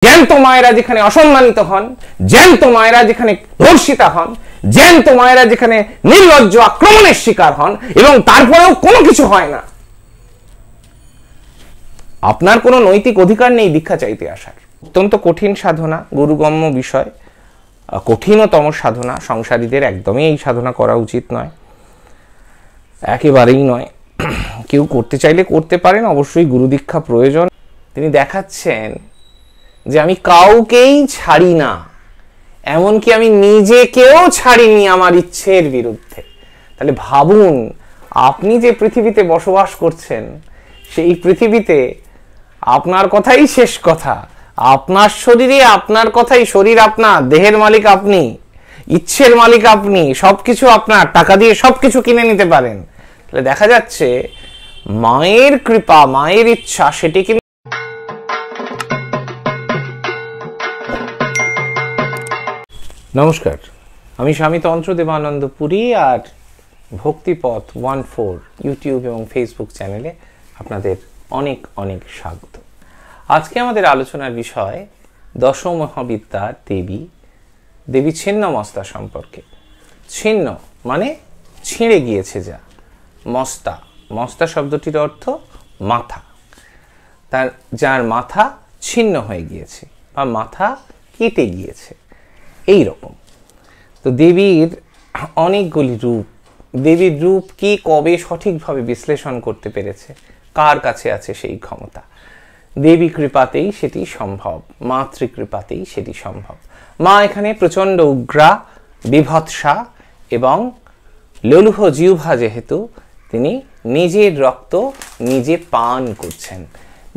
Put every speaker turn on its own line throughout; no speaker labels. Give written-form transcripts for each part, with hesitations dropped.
জ্যান্ত মায়েরা যেখানে অসম্মানিত হন, জ্যান্ত মায়েরা যেখানে ধর্ষিতা হন, জ্যান্ত মায়েরা যেখানে নির্লজ্জ আক্রমণের শিকার হন এবং তারপরেও কোনো কিছু হয় না, আপনার কোনো নৈতিক অধিকার নেই দীক্ষা চাইতে আসার। অত্যন্ত কঠিন সাধনা, গুরুগম্য বিষয়, কঠিনতম সাধনা। সংসারীদের একদমই এই সাধনা করা উচিত নয়, একেবারেই নয়। কেউ করতে চাইলে করতে পারেন, অবশ্যই গুরু দীক্ষা প্রয়োজন। তিনি দেখাচ্ছেন যে আমি কাউকেই ছাড়ি না, এমনকি আমি নিজেকেও ছাড়িনি আমার ইচ্ছের বিরুদ্ধে। তাহলে ভাবুন, আপনি যে পৃথিবীতে বসবাস করছেন সেই পৃথিবীতে আপনার কথাই শেষ কথা, আপনার শরীরে আপনার কথাই, শরীর আপনার, দেহের মালিক আপনি, ইচ্ছের মালিক আপনি, সবকিছু আপনার, টাকা দিয়ে সবকিছু কিনে নিতে পারেন। তাহলে দেখা যাচ্ছে মায়ের কৃপা, মায়ের ইচ্ছা, সেটি কিন্তু নমস্কার, আমি স্বামী তন্ত্র দেবানন্দ পুরী আর ভক্তিপথ 14 ইউটিউব এবং ফেসবুক চ্যানেলে আপনাদের অনেক অনেক স্বাগত। আজকে আমাদের আলোচনার বিষয় দশ মহাবিদ্যার দেবী ছিন্নমস্তা সম্পর্কে। ছিন্ন মানে ছিঁড়ে গিয়েছে যা, মস্তা, মস্তা শব্দটির অর্থ মাথা, যার মাথা ছিন্ন হয়ে গিয়েছে বা মাথা কেটে গিয়েছে, এই রকম। তো দেবীর অনেকগুলি রূপ, দেবীর রূপ কি কবে সঠিকভাবে বিশ্লেষণ করতে পেরেছে, কার কাছে আছে সেই ক্ষমতা? দেবী কৃপাতেই সেটি সম্ভব, মাতৃকৃপাতেই সেটি সম্ভব। মা এখানে প্রচণ্ড উগ্রা, বিভৎসা এবং লোলুহ জিহ্বা, যেহেতু তিনি নিজের রক্ত নিজে পান করছেন।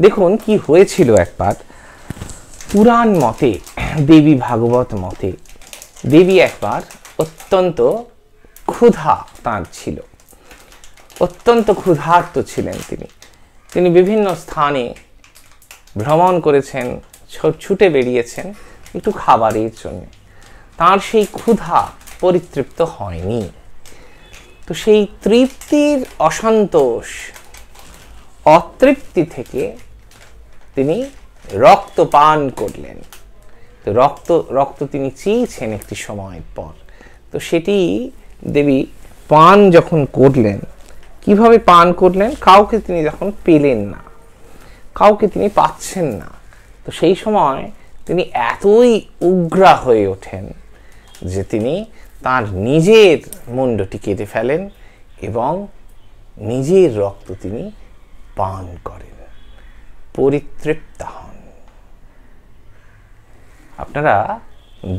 দেখুন কি হয়েছিল একবার পুরাণ মতে, দেবী ভাগবত মতে, দেবী একবার অত্যন্ত ক্ষুধা তাঁর ছিল, অত্যন্ত ক্ষুধার্ত ছিলেন তিনি বিভিন্ন স্থানে ভ্রমণ করেছেন, ছুটে বেরিয়েছেন একটু খাবারের জন্য। তাঁর সেই ক্ষুধা পরিতৃপ্ত হয়নি, তো সেই তৃপ্তির অসন্তোষ, অতৃপ্তি থেকে তিনি রক্ত পান করলেন। তো রক্ত তিনি চেয়েছেন একটি সময়ের পর, তো সেটি দেবী পান যখন করলেন, কিভাবে পান করলেন? কাউকে তিনি যখন পেলেন না, কাউকে তিনি পাচ্ছেন না, তো সেই সময় তিনি এতই উগ্রা হয়ে ওঠেন যে তিনি তার নিজের মুণ্ডটি কেটে ফেলেন এবং নিজের রক্ত তিনি পান করেন, পরিতৃপ্ত হন। আপনারা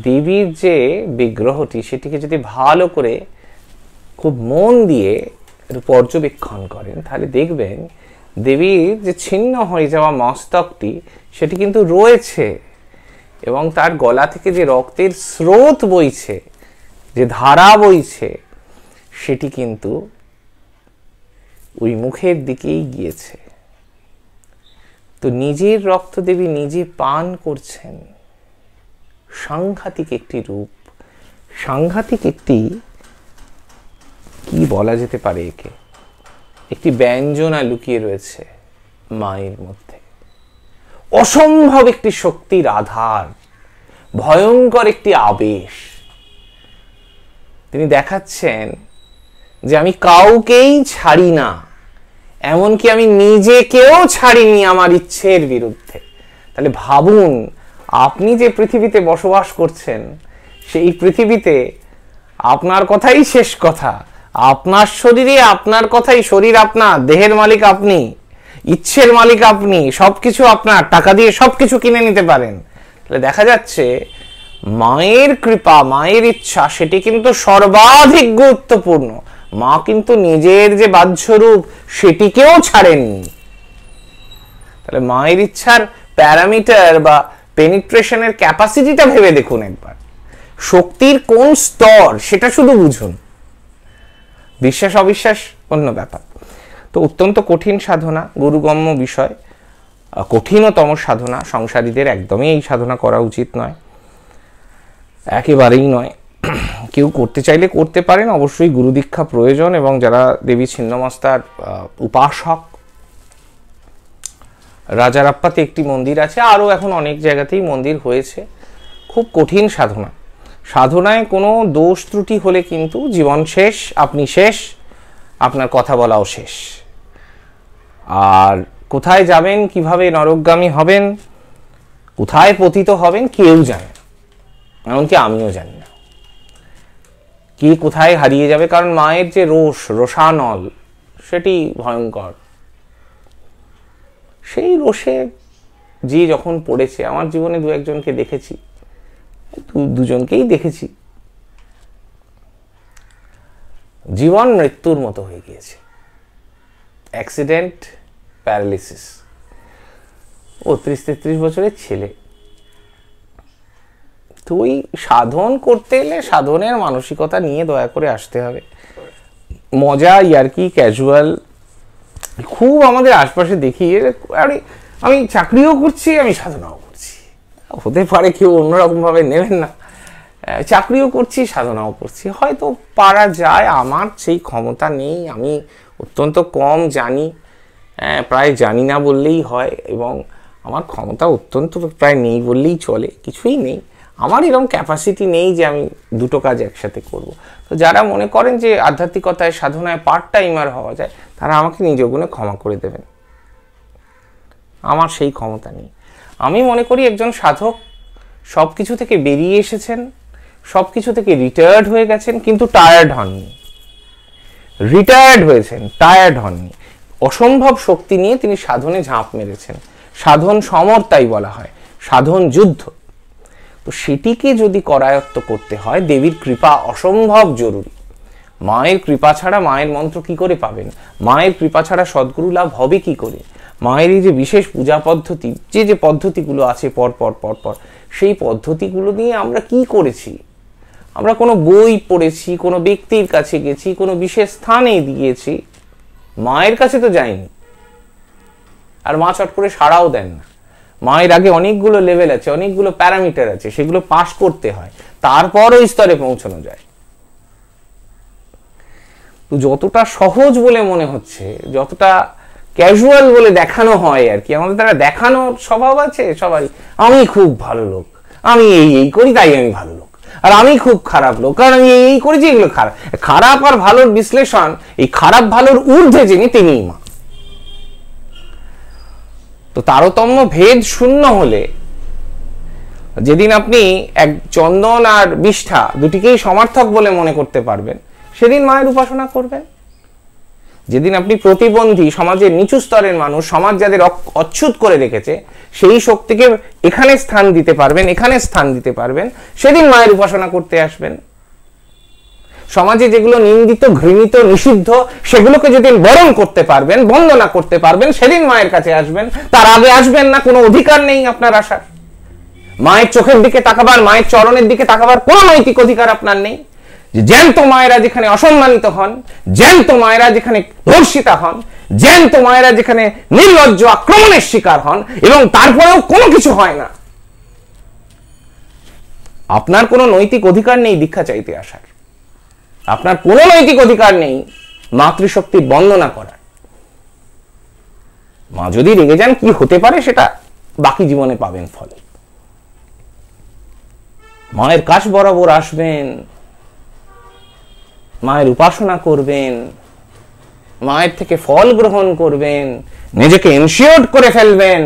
দেবীর যে বিগ্রহটি, সেটিকে যদি ভালো করে খুব মন দিয়ে পর্যবেক্ষণ করেন, তাহলে দেখবেন দেবীর যে ছিন্ন হয়ে যাওয়া মস্তকটি, সেটি কিন্তু রয়েছে এবং তার গলা থেকে যে রক্তের স্রোত বইছে, যে ধারা বইছে, সেটি কিন্তু ওই মুখের দিকেই গিয়েছে। তো নিজের রক্ত দেবী নিজে পান করছেন। সাংঘাতিক একটি রূপ, সাংঘাতিক একটি, কি বলা যেতে পারে একে, একটি ব্যঞ্জনা লুকিয়ে রয়েছে মায়ের মধ্যে। অসম্ভব একটি শক্তির আধার, ভয়ঙ্কর একটি আবেশ। তিনি দেখাচ্ছেন যে আমি কাউকেই ছাড়ি না, এমনকি আমি নিজেকেও ছাড়িনি আমার ইচ্ছের বিরুদ্ধে। তাহলে ভাবুন, আপনি যে পৃথিবীতে বসবাস করছেন সেই পৃথিবীতে আপনার কথাই শেষ কথা, আপনার শরীরে আপনার কথাই, শরীর আপনার, দেহের মালিক আপনি, ইচ্ছের মালিক আপনি, সবকিছু আপনার, টাকা দিয়ে সবকিছু কিনে নিতে পারেন। তাহলে দেখা যাচ্ছে মায়ের কৃপা, মায়ের ইচ্ছা, সেটি কিন্তু সর্বাধিক গুরুত্বপূর্ণ। মা কিন্তু নিজের যে বাহ্য রূপ সেটিকেও ছাড়েননি। তাহলে মায়ের ইচ্ছার প্যারামিটার বা পেনিট্রেশনের ক্যাপাসিটিটা ভেবে দেখুন একবার, শক্তির কোন স্তর সেটা শুধু বুঝুন। বিশ্বাস অবিশ্বাস অন্য ব্যাপার। তো অত্যন্ত কঠিন সাধনা, গুরুগম্য বিষয়, কঠিনতম সাধনা। সংসারীদের একদমই এই সাধনা করা উচিত নয়, একেবারেই নয়। কেউ করতে চাইলে করতে পারেন, অবশ্যই গুরু দীক্ষা প্রয়োজন। এবং যারা দেবী ছিন্নমস্তার উপাসক, রাজারাপ্পাতে একটি মন্দির আছে, আরও এখন অনেক জায়গাতেই মন্দির হয়েছে। খুব কঠিন সাধনা। সাধনায় কোনো দোষ ত্রুটি হলে কিন্তু জীবন শেষ, আপনি শেষ, আপনার কথা বলাও শেষ। আর কোথায় যাবেন, কিভাবে নরকগামী হবেন, কোথায় পতিত হবেন কেউ জানে না, এমনকি আমিও জানি না কি কোথায় হারিয়ে যাবে। কারণ মায়ের যে রোষানল সেটি ভয়ঙ্কর। সেই রোষে যে যখন পড়েছে, আমার জীবনে দু একজনকে দেখেছি, দুজনকেই দেখেছি, জীবন মৃত্যুর মতো হয়ে গিয়েছে। Accident, paralysis. 32-33 বছরের ছেলে। তো ওই সাধন করতে এলে সাধনের মানসিকতা নিয়ে দয়া করে আসতে হবে। মজা, ইয়ার্কি, ক্যাজুয়াল খুব আমাদের আশপাশে দেখি। আরে আমি চাকরিও করছি, আমি সাধনাও করছি। হতে পারে কেউ অন্যরকমভাবে নেবেন না। চাকরিও করছি, সাধনাও করছি, হয়তো পারা যায়। আমার সেই ক্ষমতা নেই, আমি অত্যন্ত কম জানি, প্রায় জানি না বললেই হয়, এবং আমার ক্ষমতা অত্যন্ত প্রায় নেই বললেই চলে, কিছুই নেই। আমার এরকম ক্যাপাসিটি নেই যে আমি দুটো কাজ একসাথে করব। তো যারা মনে করেন যে আধ্যাত্মিকতায় সাধনায় পার্ট টাইমার হওয়া যায়, তারা আমাকে নিজ গুণে ক্ষমা করে দেবেন। আমার সেই ক্ষমতা নেই। আমি মনে করি একজন সাধক সব কিছু থেকে বেরিয়ে এসেছেন, সব কিছু থেকে রিটায়ার্ড হয়ে গেছেন, কিন্তু টায়ার্ড হননি। রিটায়ার্ড হয়েছেন, টায়ার্ড হননি। অসম্ভব শক্তি নিয়ে তিনি সাধনে ঝাঁপ মেরেছেন। সাধন সমর তাই বলা হয়, সাধন যুদ্ধ। তো সেটিকে যদি করায়ত্ত করতে হয়, দেবীর কৃপা অসম্ভব জরুরি। মায়ের কৃপা ছাড়া মায়ের মন্ত্র কি করে পাবেন? মায়ের কৃপা ছাড়া সদ্গুরু লাভ হবে কি করে? মায়ের এই যে বিশেষ পূজা পদ্ধতি, যে পদ্ধতিগুলো আছে পর পর পর পর, সেই পদ্ধতিগুলো নিয়ে আমরা কি করেছি? আমরা কোনো বই পড়েছি, কোনো ব্যক্তির কাছে গেছি, কোনো বিশেষ স্থানে দিয়েছি, মায়ের কাছে তো যায়নি। আর মা চট করে সাড়াও দেন না। মায়ের আগে অনেকগুলো লেভেল আছে, অনেকগুলো প্যারামিটার আছে, সেগুলো পাস করতে হয়, তারপর ওই স্তরে পৌঁছানো যায়। তো যতটা সহজ বলে মনে হচ্ছে, যতটা ক্যাজুয়াল বলে দেখানো হয় আর কি, আমাদের দ্বারা দেখানোর স্বভাব আছে সবারই। আমি খুব ভালো লোক, আমি এই করি তাই আমি ভালো লোক, আর আমি খুব খারাপ লোক কারণ আমি এই করেছি, এগুলো খারাপ। খারাপ আর ভালোর বিশ্লেষণ, এই খারাপ ভালোর ঊর্ধ্বে যিনি, তিনিই মা। তো তারতম্য ভেদ শূন্য হলে, যেদিন আপনি এক চন্দন আর বিষ্ঠা দুটিকেই সমার্থক বলে মনে করতে পারবেন, সেদিন মায়ের উপাসনা করবেন। যেদিন আপনি প্রতিবন্ধী, সমাজের নিচু স্তরের মানুষ, সমাজ যাদের অচ্ছুত করে রেখেছে, সেই শক্তিকে এখানে স্থান দিতে পারবেন, এখানে স্থান দিতে পারবেন, সেদিন মায়ের উপাসনা করতে আসবেন। সমাজে যেগুলো নিন্দিত, ঘৃণিত, নিষিদ্ধ, সেগুলোকে যেদিন বরণ করতে পারবেন, বন্দনা করতে পারবেন, সেদিন মায়ের কাছে আসবেন। তার আগে আসবেন না, কোনো অধিকার নেই আপনার আসার। মায়ের চোখের দিকে তাকাবার, মায়ের চরণের দিকে তাকাবার কোনো নৈতিক অধিকার আপনার নেই। জ্যান্ত মায়েরা যেখানে অসম্মানিত হন, জ্যান্ত মায়েরা যেখানে ধর্ষিতা হন, জ্যান্ত মায়েরা যেখানে নির্লজ্জ আক্রমণের শিকার হন, এবং তারপরেও কোনো কিছু হয় না, আপনার কোনো নৈতিক অধিকার নেই দীক্ষা চাইতে আসার। আপনার কোনো নৈতিক অধিকার নেই মাতৃশক্তির বন্দনা করার। মা যদি রেগে যান, কি হতে পারে সেটা বাকি জীবনে পাবেন ফল। মায়ের কাছ বরাবর আসবেন, মায়ের উপাসনা করবেন, মায়ের থেকে ফল গ্রহণ করবেন, নিজেকে এনশিওর্ড করে ফেলবেন,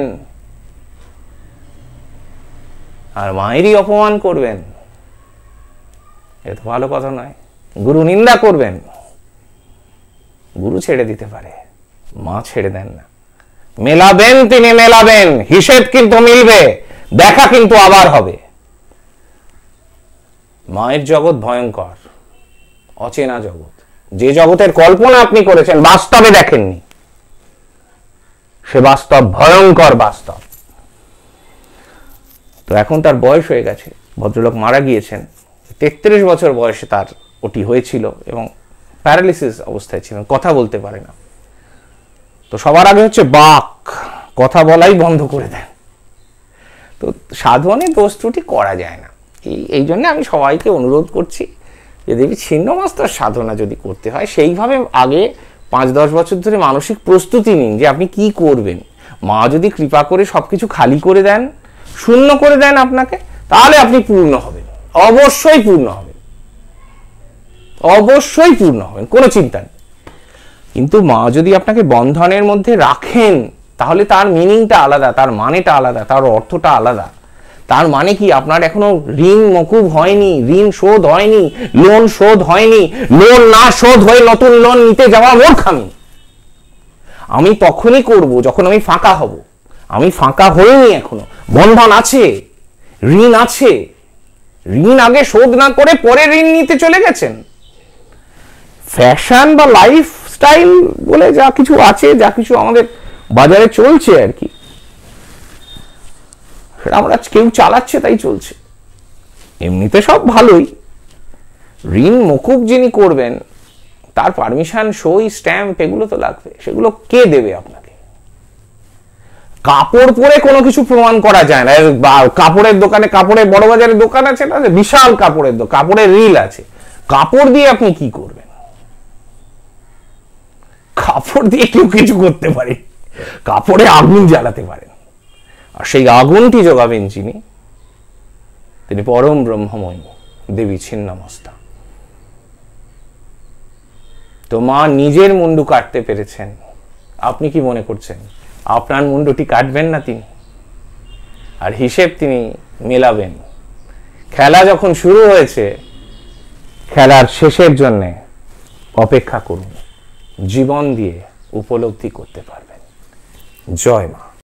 আর মায়েরই অপমান করবেন, এ তো ভালো কথা নয়। গুরু নিন্দা করবেন, গুরু ছেড়ে দিতে পারে, মা ছেড়ে দেন না। মেলাবেন তিনি মেলাবেন, হিসেব কিন্তু মিলবে, দেখা কিন্তু আবার হবে। মায়ের জগৎ ভয়ঙ্কর, অচেনা জগৎ। যে জগতের কল্পনা আপনি করেছেন, বাস্তবে দেখেননি, সে বাস্তব ভয়ঙ্কর বাস্তব। তো এখন তার বয়স হয়ে গেছে, ভদ্রলোক মারা গিয়েছেন, 33 বছর বয়সে তার ওটি হয়েছিল এবং প্যারালিসিস অবস্থায় ছিলেন, কথা বলতে পারে না। তো সবার আগে হচ্ছে বাক, কথা বলাই বন্ধ করে দেন। তো সাধনে দোষ ত্রুটি করা যায় না। এই জন্য আমি সবাইকে অনুরোধ করছি যে দেবী ছিন্নমস্তার সাধনা যদি করতে হয়, সেইভাবে আগে 5-10 বছর ধরে মানসিক প্রস্তুতি নিন যে আপনি কি করবেন। মা যদি কৃপা করে সবকিছু খালি করে দেন, শূন্য করে দেন আপনাকে, তাহলে আপনি পূর্ণ হবেন, অবশ্যই পূর্ণ হবেন, অবশ্যই পূর্ণ হবেন, কোনো চিন্তা নেই। কিন্তু মা যদি আপনাকে বন্ধনের মধ্যে রাখেন, তাহলে তার মিনিংটা আলাদা, তার মানেটা আলাদা, তার অর্থটা আলাদা। তার মানে কি, আপনার এখনো ঋণ মকুব হয়নি, ঋণ শোধ হয়নি, লোন শোধ হয়নি, লোন না শোধ হয়ে নতুন লোন নিতে যাওয়া মূর্খামি। আমি তখনই করব যখন আমি ফাঁকা হব। আমি ফাঁকা হইনি এখনো, বন্ধন আছে, ঋণ আছে, ঋণ আগে শোধ না করে পরে ঋণ নিতে চলে গেছেন। ফ্যাশন বা লাইফস্টাইল বলে যা কিছু আছে, যা কিছু আমাদের বাজারে চলছে আর কি, সেটা আমরা কেউ চালাচ্ছে তাই চলছে। এমনিতে সব ভালোই, ঋণ মকুব যিনি করবেন তার পারমিশন, সই, স্ট্যাম্প এগুলো তো লাগবে। সেগুলো কে দেবে আপনাকে? কাপড় পরে কোনো কিছু প্রমাণ করা যায় না। কাপড়ের দোকানে, কাপড়ের বড় বাজারের দোকান আছে না, বিশাল কাপড়ের দোকান, কাপড়ের রিল আছে, কাপড় দিয়ে আপনি কি করবেন? কাপড় দিয়ে কেউ কিছু করতে পারে, কাপড়ে আগুন জ্বালাতে পারেন, আর সেই আগুনটি যোগাবেন যিনি, তিনি পরম ব্রহ্মময়ী দেবী ছিন্নমস্তা। তো মা নিজের মুন্ডু কাটতে পেরেছেন, আপনি কি মনে করছেন আপনার মুন্ডুটি কাটবেন না তিনি? আর হিসেব তিনি মেলাবেন। খেলা যখন শুরু হয়েছে, খেলার শেষের জন্য অপেক্ষা করুন, জীবন দিয়ে উপলব্ধি করতে পারবেন। জয় মা।